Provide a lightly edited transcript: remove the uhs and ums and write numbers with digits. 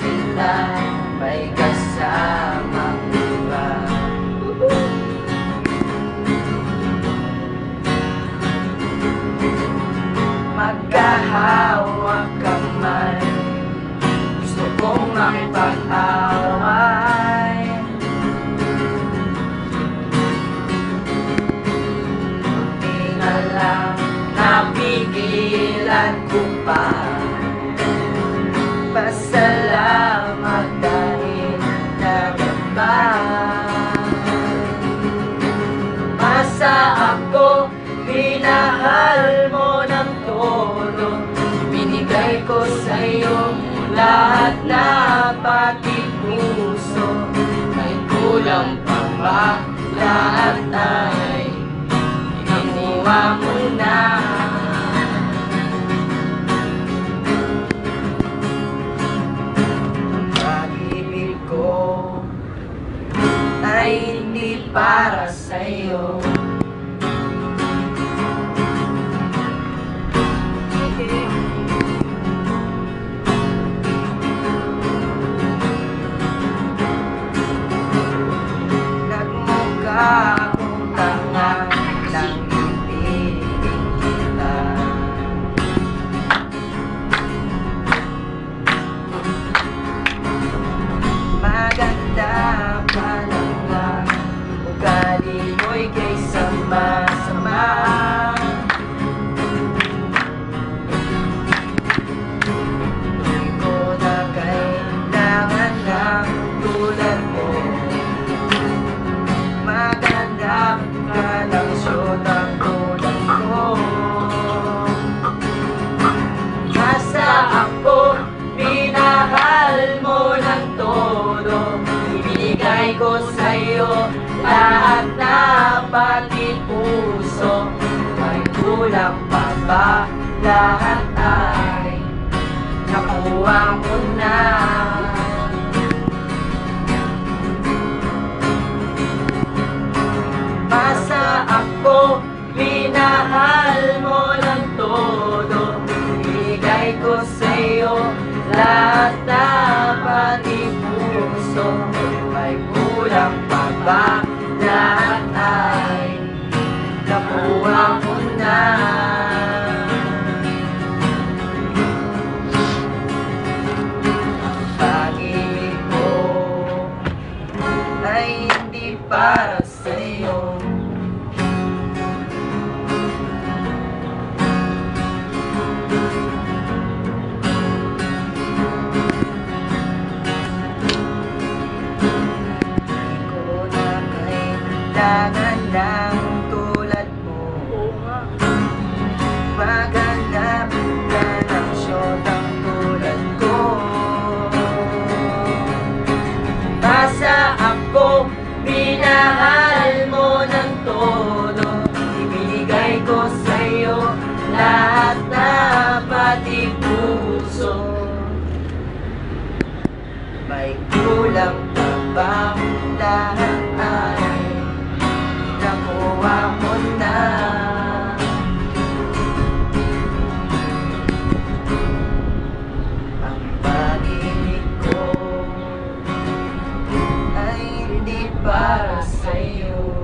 sila may kasamang iba. Magkahawak kamay, gusto kong makipag-away. Buti na lang napigilan ko pa. Pasalamat dahil nagabay. Masa ako, minahal mo ng todo. Binigay ko sa'yo lahat na pati puso. May kulang pa ba? Lahat ay kinuha mo na. Pag-ibig ko ay hindi para sa'yo. Nagmukha akong tanga nang ibigin kita. Maganda pa lang nga, ugali mo'y kay sama-sama. Di ko na kailangan ng tulad mo. Maganda ka lang syotang tulad ko. Nasa ako, minahal mo ng todo. Ibinigay ko sa'yo lahat na pati puso. May kulang pa ba? Lahat ay nakuha mo na. Masa ako, minahal mo ng todo. Ibigay ko sa'yo lahat na pati puso. May kulang pa ba? Lahat ay nakuha mo na. Pag-ibig ko ay hindi para sa'yo. Kailangan ng tulad mo. Maghanap ka ng syotang tulad ko. Basta ako, minahal mo ng todo. Ibinigay ko sa'yo lahat na pati puso. May kulang pa ba? Lahat ay nakuha mo na. Ang pag-ibig ko ay hindi para sa'yo.